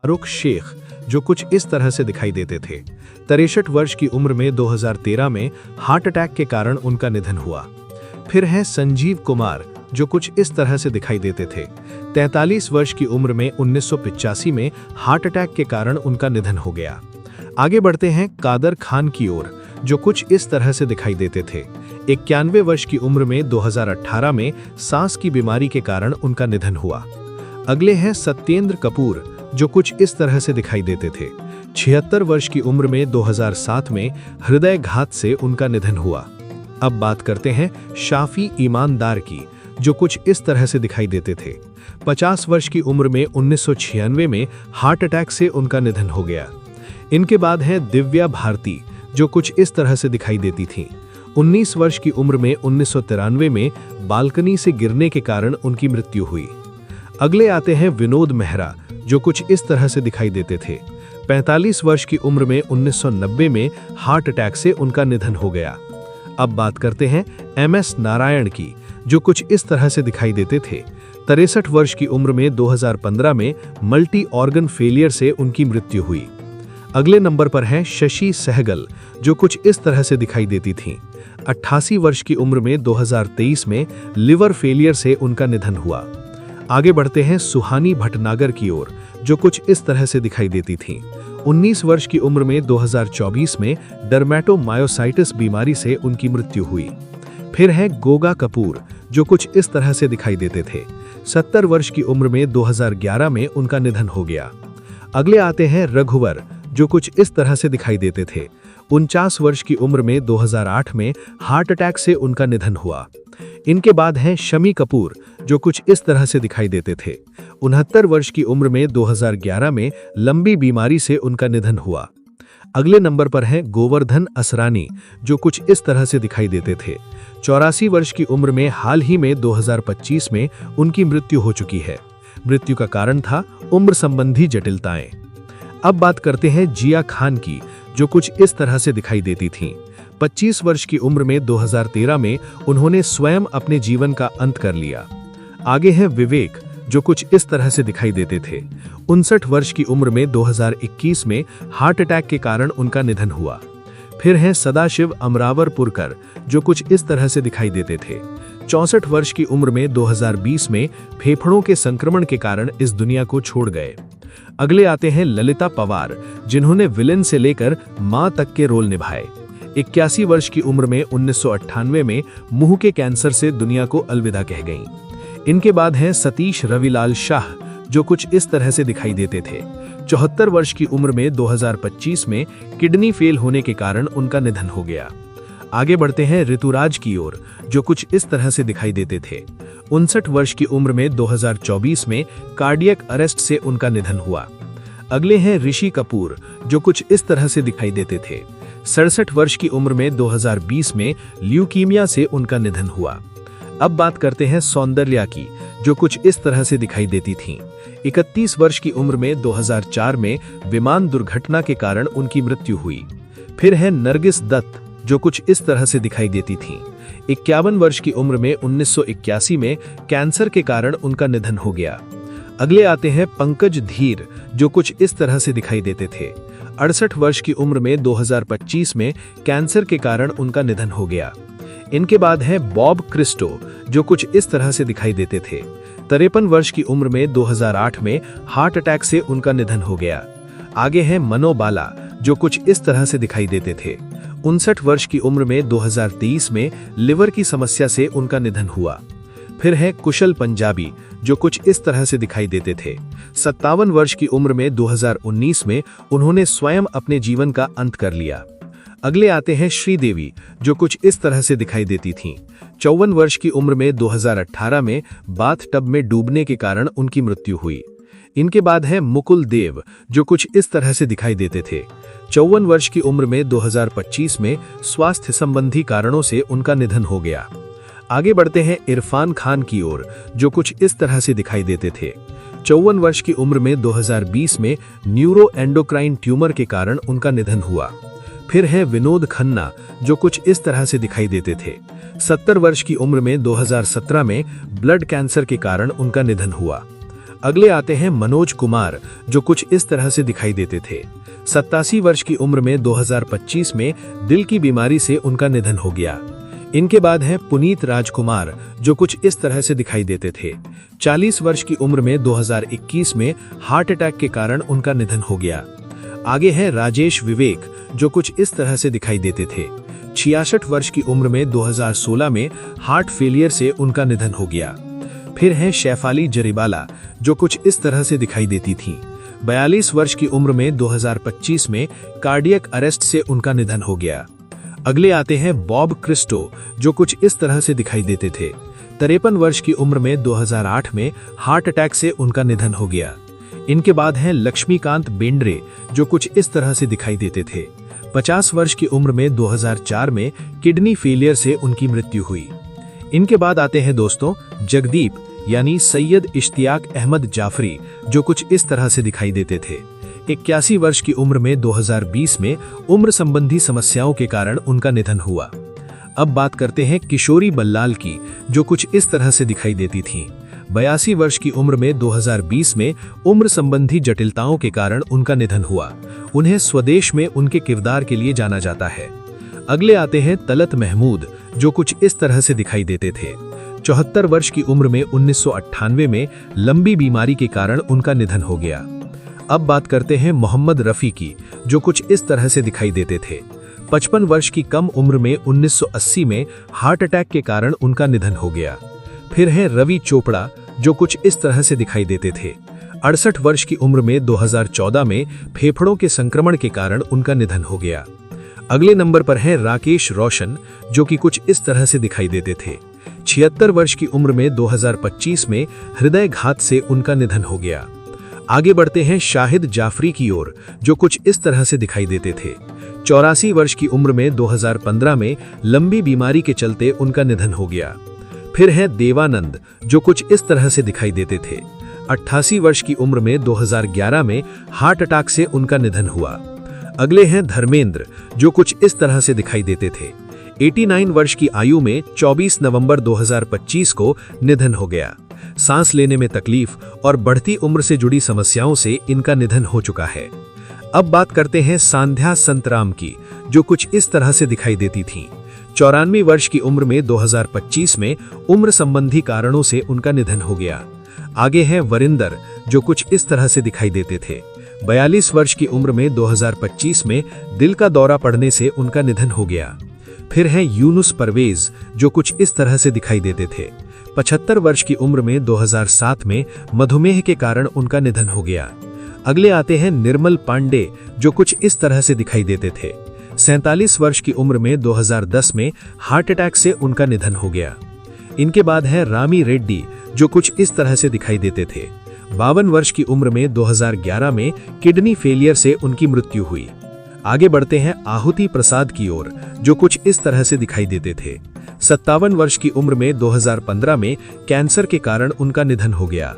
फारूक शेख, जो कुछ इस तरह से दिखाई देते थे। 63 वर्ष की उम्र में 2013 में हार्ट अटैक के कारण उनका निधन हुआ। फिर हैं संजीव कुमार, जो कुछ इस तरह से दिखाई देते थे। 43 वर्ष की उम्र में 1985 में हार्ट अटैक के कारण उनका निधन हो गया। आगे बढ़ते हैं कादर खान की ओर, जो कुछ इस तरह से दिखाई देते थे। 91 वर्ष की उम्र में 2018 में सांस की बीमारी के कारण उनका निधन हुआ। अगले हैं सत्येंद्र कपूर, जो कुछ इस तरह से दिखाई देते थे। 76 वर्ष की उम्र में 2007 में हृदयघात से उनका निधन हुआ। अब बात करते हैं शाफी ईमानदार की, जो कुछ इस तरह से दिखाई देते थे। 50 वर्ष की उम्र में 1996 में हार्ट अटैक से उनका निधन हो गया। इनके बाद है दिव्या भारती, जो कुछ इस तरह से दिखाई देती थीं। 19 वर्ष की उम्र में 1993 में बालकनी से गिरने के कारण उनकी मृत्यु हुई। अगले आते हैं विनोद मेहरा, जो कुछ इस तरह से दिखाई देते थे। 45 वर्ष की उम्र में 1990 में हार्ट अटैक से उनका निधन हो गया। अब बात करते हैं MS नारायण की, जो कुछ इस तरह से दिखाई देते थे। 63 वर्ष की उम्र में 2015 में मल्टी ऑर्गन फेलियर से उनकी मृत्यु हुई। अगले नंबर पर हैं शशि सहगल, जो कुछ इस तरह से दिखाई देती थीं। 88 वर्ष की उम्र में 2023 में लिवर फेलियर से उनका निधन हुआ। आगे बढ़ते हैं सुहानी भटनागर की ओर, जो कुछ इस तरह से दिखाई देती थीं। 19 वर्ष की उम्र में 2024 में डर्मेटोमायोसाइटिस बीमारी से उनकी मृत्यु हुई। फिर है गोगा कपूर, जो कुछ इस तरह से दिखाई देते थे। 70 वर्ष की उम्र में 2011 में उनका निधन हो गया। अगले आते हैं रघुवर, जो कुछ इस तरह से दिखाई देते थे। 49 वर्ष की उम्र में 2008 में हार्ट अटैक से उनका निधन हुआ। इनके बाद हैं शमी कपूर, जो कुछ इस तरह से दिखाई देते थे। 69 वर्ष की उम्र में 2011 में लंबी बीमारी से उनका निधन हुआ। अगले नंबर पर हैं गोवर्धन असरानी, जो कुछ इस तरह से दिखाई देते थे। 84 वर्ष की उम्र में हाल ही में 2025 में उनकी मृत्यु हो चुकी है। मृत्यु का कारण था उम्र संबंधी जटिलताएं। अब बात करते हैं जिया खान की, जो कुछ इस तरह से दिखाई देती थीं। 25 वर्ष की उम्र में 2013 में उन्होंने स्वयं अपने जीवन का अंत कर लिया। आगे है विवेक, जो कुछ इस तरह से दिखाई देते थे। 59 वर्ष की उम्र में 2021 में हार्ट अटैक के कारण उनका निधन हुआ। फिर हैं सदाशिव अमरावरपुरकर, जो कुछ इस तरह से दिखाई देते थे। 64 वर्ष की उम्र में 2020 में फेफड़ों के संक्रमण के कारण इस दुनिया को छोड़ गए। अगले आते हैं ललिता पवार, जिन्होंने विलेन से लेकर मां तक के रोल निभाए। 81 वर्ष की उम्र में 1998 में मुंह के कैंसर से दुनिया को अलविदा कह गईं। इनके बाद हैं सतीश रविलाल शाह, जो कुछ इस तरह से दिखाई देते थे। 74 वर्ष की उम्र में 2025 में किडनी फेल होने के कारण उनका निधन हो गया। आगे बढ़ते हैं ऋतुराज की ओर, जो कुछ इस तरह से दिखाई देते थे। 59 वर्ष की उम्र में 2024 में कार्डियक अरेस्ट से उनका निधन हुआ। अगले हैं ऋषि कपूर, जो कुछ इस तरह से दिखाई देते थे। 67 वर्ष की उम्र में 2020 में ल्यूकीमिया से उनका निधन हुआ। अब बात करते हैं सौंदर्या की, जो कुछ इस तरह से दिखाई देती थीं। 31 वर्ष की उम्र में 2004 में विमान दुर्घटना के कारण उनकी मृत्यु हुई। फिर है नरगिस दत्त, जो कुछ इस तरह से दिखाई देती थीं। 51 वर्ष की उम्र में 1981 में कैंसर के कारण उनका निधन हो गया। अगले आते हैं पंकज धीर, जो कुछ इस तरह से दिखाई देते थे। 68 वर्ष की उम्र में 2025 में कैंसर के कारण उनका निधन हो गया। इनके बाद है बॉब क्रिस्टो, जो कुछ इस तरह से दिखाई देते थे। 53 वर्ष की उम्र में 2008 में हार्ट अटैक से उनका निधन हो गया। आगे है मनोबाला, जो कुछ इस तरह से दिखाई देते थे। 59 वर्ष की उम्र में 2023 में लिवर की समस्या से उनका निधन हुआ। फिर है कुशल पंजाबी, जो कुछ इस तरह से दिखाई देते थे। 57 वर्ष की उम्र में 2019 में उन्होंने स्वयं अपने जीवन का अंत कर लिया। अगले आते हैं श्रीदेवी, जो कुछ इस तरह से दिखाई देती थीं। 54 वर्ष की उम्र में 2018 में बाथ टब में डूबने के कारण उनकी मृत्यु हुई। इनके बाद है मुकुल देव, जो कुछ इस तरह से दिखाई देते थे। 54 वर्ष की उम्र में 2025 में स्वास्थ्य संबंधी कारणों से उनका निधन हो गया। आगे बढ़ते हैं इरफान खान की ओर, जो कुछ इस तरह से दिखाई देते थे। 54 वर्ष की उम्र में 2020 में न्यूरो एंडोक्राइन ट्यूमर के कारण उनका निधन हुआ। फिर है विनोद खन्ना, जो कुछ इस तरह से दिखाई देते थे। 70 वर्ष की उम्र में 2017 में ब्लड कैंसर के कारण उनका निधन हुआ। अगले आते हैं मनोज कुमार, जो कुछ इस तरह से दिखाई देते थे। 87 वर्ष की उम्र में 2025 में दिल की बीमारी से उनका निधन हो गया। इनके बाद हैं पुनीत राजकुमार, जो कुछ इस तरह से दिखाई देते थे। 40 वर्ष की उम्र में 2021 में हार्ट अटैक के कारण उनका निधन हो गया। आगे है राजेश विवेक, जो कुछ इस तरह से दिखाई देते थे। 66 वर्ष की उम्र में 2016 में हार्ट फेलियर से उनका निधन हो गया। फिर हैं शेफाली जरीवाला, जो कुछ इस तरह से दिखाई देती थीं। 42 वर्ष की उम्र में 2025 में कार्डियक अरेस्ट से उनका निधन हो गया। अगले आते हैं बॉब क्रिस्टो, जो कुछ इस तरह से दिखाई देते थे। 53 वर्ष की उम्र में 2008 में हार्ट अटैक से उनका निधन हो गया। इनके बाद हैं लक्ष्मीकांत बेंद्रे, जो कुछ इस तरह से दिखाई देते थे। 50 वर्ष की उम्र में 2004 में किडनी फेलियर से उनकी मृत्यु हुई। इनके बाद आते हैं दोस्तों जगदीप, यानी सैयद इश्तियाक अहमद जाफरी, जो कुछ इस तरह से दिखाई देते थे। 81 वर्ष की उम्र में 2020 में उम्र संबंधी समस्याओं के कारण उनका निधन हुआ। अब बात करते हैं किशोरी बल्लाल की, जो कुछ इस तरह से दिखाई देती थीं। 82 वर्ष की उम्र में 2020 में उम्र संबंधी जटिलताओं के कारण उनका निधन हुआ। उन्हें स्वदेश में उनके किरदार के लिए जाना जाता है। अगले आते हैं तलत महमूद, जो कुछ इस तरह से दिखाई देते थे। 74 वर्ष की उम्र में 1998 में लंबी बीमारी के कारण उनका निधन हो गया। अब बात करते हैं मोहम्मद रफी की, जो कुछ इस तरह से दिखाई देते थे। 55 वर्ष की कम उम्र में 1980 में हार्ट अटैक के कारण उनका निधन हो गया। फिर हैं रवि चोपड़ा, जो कुछ इस तरह से दिखाई देते थे। 68 वर्ष की उम्र में 2014 में फेफड़ों के संक्रमण के कारण उनका निधन हो गया। अगले नंबर पर है राकेश रोशन, जो कि कुछ इस तरह से दिखाई देते थे। 76 वर्ष की उम्र में 2025 में हृदय घात से उनका निधन हो गया। आगे बढ़ते हैं शाहिद जाफरी की ओर, जो कुछ इस तरह से दिखाई देते थे। 84 वर्ष की उम्र में 2015 में लंबी बीमारी के चलते उनका निधन हो गया। फिर है देवानंद, जो कुछ इस तरह से दिखाई देते थे। 88 वर्ष की उम्र में 2011 में हार्ट अटैक से उनका निधन हुआ। अगले हैं धर्मेंद्र, जो कुछ इस तरह से दिखाई देते थे। 89 वर्ष की आयु में 24 नवंबर 2025 को निधन हो गया। सांस लेने में तकलीफ और बढ़ती उम्र से जुड़ी समस्याओं से इनका निधन हो चुका है। अब बात करते हैं सांध्या संतराम की, जो कुछ इस तरह से दिखाई देती थीं। 94 वर्ष की उम्र में 2025 में उम्र संबंधी कारणों से उनका निधन हो गया। आगे हैं वरिंदर, जो कुछ इस तरह से दिखाई देते थे। 42 वर्ष की उम्र में 2025 में दिल का दौरा पड़ने से उनका निधन हो गया। फिर हैं यूनुस परवेज, जो कुछ इस तरह से दिखाई देते थे। 75 वर्ष की उम्र में 2007 में मधुमेह के कारण उनका निधन हो गया। अगले आते हैं निर्मल पांडे, जो कुछ इस तरह से दिखाई देते थे। 47 वर्ष की उम्र में 2010 में हार्ट अटैक से उनका निधन हो गया। इनके बाद है रामी रेड्डी, जो कुछ इस तरह से दिखाई देते थे। 52 वर्ष की उम्र में 2011 में किडनी फेलियर से उनकी मृत्यु हुई। आगे बढ़ते हैं आहुति प्रसाद की ओर, जो कुछ इस तरह से दिखाई देते थे। 57 वर्ष की उम्र में 2015 में कैंसर के कारण उनका निधन हो गया।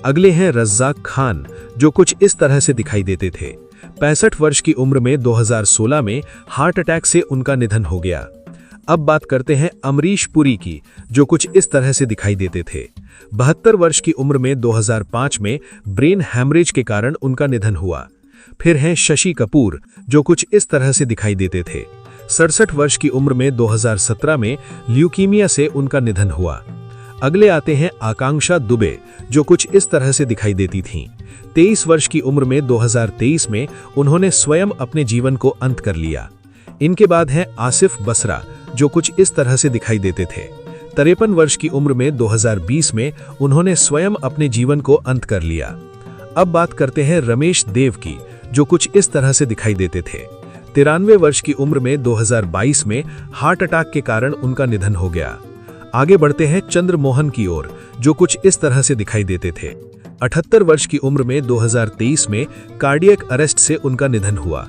अगले हैं रज्जाक खान, जो कुछ इस तरह से दिखाई देते थे। 65 वर्ष की उम्र में 2016 में हार्ट अटैक से उनका निधन हो गया। अब बात करते हैं अमरीश पुरी की, जो कुछ इस तरह से दिखाई देते थे। 72 वर्ष की उम्र में 2005 में ब्रेन हैमरेज के कारण उनका निधन हुआ। फिर हैं शशि कपूर, जो कुछ इस तरह से दिखाई देते थे। 67 वर्ष की उम्र में 2017 में ल्यूकीमिया से उनका निधन हुआ। अगले आते हैं आकांक्षा दुबे, जो कुछ इस तरह से दिखाई देती थीं। 23 वर्ष की उम्र में 2023 में उन्होंने स्वयं अपने जीवन को अंत कर लिया। इनके बाद है आसिफ बसरा, जो कुछ इस तरह से दिखाई देते थे। 53 वर्ष की उम्र में 2020 में उन्होंने स्वयं अपने जीवन को अंत कर लिया। अब बात करते हैं रमेश देव की, जो कुछ इस तरह से दिखाई देते थे। 93 वर्ष की उम्र में 2022 में हार्ट अटैक के कारण उनका निधन हो गया। आगे बढ़ते हैं चंद्रमोहन की ओर, जो कुछ इस तरह से दिखाई देते थे। 78 वर्ष की उम्र में 2023 में कार्डियक अरेस्ट से उनका निधन हुआ।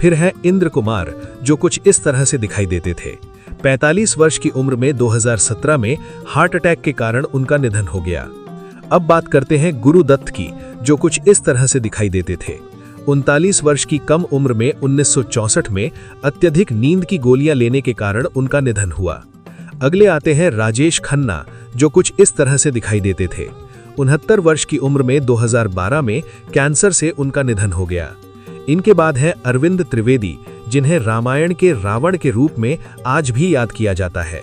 फिर है इंद्र कुमार, जो कुछ इस तरह से दिखाई देते थे। 45 वर्ष की उम्र में 2017 में हार्ट अटैक के कारण उनका निधन हो गया। अब बात करते हैं गुरुदत्त की, जो कुछ इस तरह से दिखाई देते थे। 39 वर्ष की कम उम्र में 1964 में अत्यधिक नींद की गोलियां लेने के कारण उनका निधन हुआ। अगले आते हैं राजेश खन्ना, जो कुछ इस तरह से दिखाई देते थे। 69 वर्ष की उम्र में 2012 में कैंसर से उनका निधन हो गया। इनके बाद है अरविंद त्रिवेदी, जिन्हें रामायण के रावण के रूप में आज भी याद किया जाता है।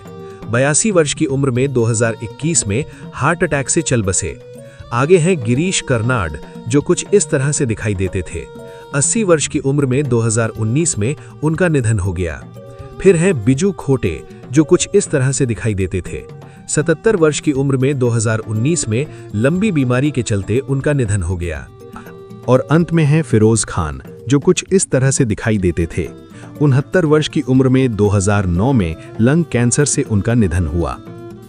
82 वर्ष की उम्र में 2021 में हार्ट अटैक से चल बसे। आगे हैं गिरीश कर्नाड, जो कुछ इस तरह से दिखाई देते थे। 80 वर्ष की उम्र में 2019 में उनका निधन हो गया। फिर हैं बिजू खोटे, जो कुछ इस तरह से दिखाई देते थे। 77 वर्ष की उम्र में 2019 में लंबी बीमारी के चलते उनका निधन हो गया। और अंत में है फिरोज खान, जो कुछ इस तरह से दिखाई देते थे। 69 वर्ष की उम्र में 2009 में लंग कैंसर से उनका निधन हुआ।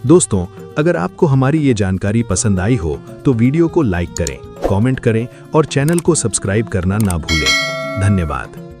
दोस्तों, अगर आपको हमारी ये जानकारी पसंद आई हो तो वीडियो को लाइक करें, कमेंट करें और चैनल को सब्सक्राइब करना ना भूलें। धन्यवाद।